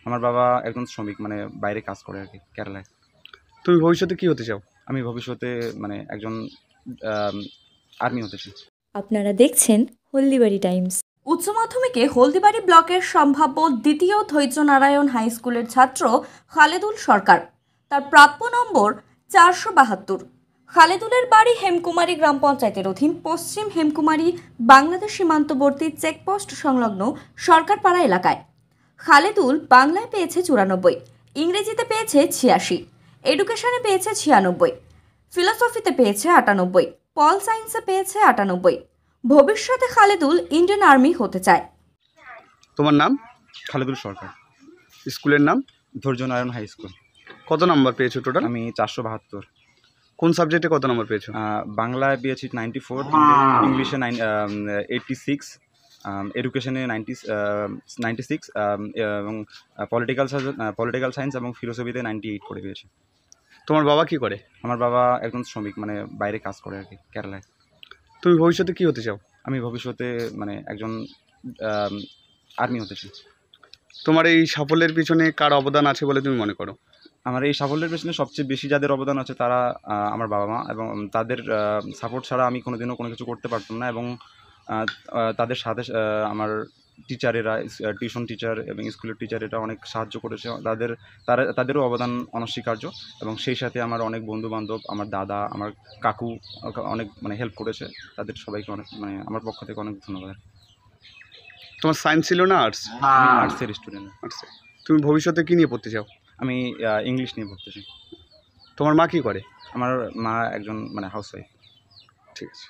আমার বাবা একজন শ্রমিক, মানে বাইরে কাজ করে আর কি, কেরালায়। তুমি ভবিষ্যতে কি হতে চাও? আমি ভবিষ্যতে মানে একজন আর্মি হতে চাই। আপনারা দেখছেন হলদিবাড়ি টাইমস। উচ্চ মাধ্যমিকে হলদিবাড়ি ব্লকের সম্ভাব্য দ্বিতীয় ধৈর্যনারায়ণ হাই স্কুলের ছাত্র খালেদুল সরকার। তার প্রাপ্য নম্বর 472। খালেদুলের বাড়ি হেমকুমারী গ্রাম পঞ্চায়েতের অধীন পশ্চিম হেমকুমারী বাংলাদেশ সীমান্তবর্তী চেকপোস্ট সংলগ্ন সরকারপাড়া এলাকায়। খালেদুল বাংলায় পেয়েছে 94, ইংরেজিতে পেয়েছে 86, এডুকেশনে পেয়েছে 96, ফিলসফিতে পেয়েছে 98, পল সায়েন্সে পেয়েছে 98। ভবিষ্যতে খালেদুল ইন্ডিয়ান আর্মি হতে চায়। তোমার নাম? খালেদুল সরকার। স্কুলের নাম? ধৈর্যনারায়ণ হাই স্কুল। কত নাম্বার পেয়েছো টোটাল? আমি 472। কোন সাবজেক্টে কত নাম্বার পেয়েছো? বাংলায় পেয়েছি 94, ইংলিশে 86, এডুকেশনে 96, এবং পলিটিক্যাল সায়েন্স এবং ফিলোসফিতে 98 করে পেয়েছি। তোমার বাবা কি করে? আমার বাবা একজন শ্রমিক, মানে বাইরে কাজ করে আর কি, কেরালায়। তুমি ভবিষ্যতে কি হতে চাও? আমি ভবিষ্যতে মানে একজন আর্মি হতে চাই। তোমার এই সাফল্যের পিছনে কার অবদান আছে বলে তুমি মনে করো? আমার এই সাফল্যের পেছনে সবচেয়ে বেশি যাদের অবদান আছে তারা আমার বাবা মা, এবং তাদের সাপোর্ট ছাড়া আমি কোনোদিনও কোনো কিছু করতে পারতাম না। এবং তাদের সাথে আমার টিচারেরা, টিউশন টিচার এবং স্কুলের টিচারেরা অনেক সাহায্য করেছে। তাদেরও অবদান অনস্বীকার্য। এবং সেই সাথে আমার অনেক বন্ধুবান্ধব, আমার দাদা, আমার কাকু অনেক মানে হেল্প করেছে। তাদের সবাইকে অনেক, মানে আমার পক্ষ থেকে অনেক ধন্যবাদ। তোমার সায়েন্স ছিল না আর্টস? আমি আর্টসের স্টুডেন্ট। আর্টসে। তুমি ভবিষ্যতে কি নিয়ে পড়তে চাও? আমি ইংলিশ নিয়ে পড়তে চাই। তোমার মা কি করে? আমার মা একজন মানে হাউসওয়াইফ। ঠিক আছে।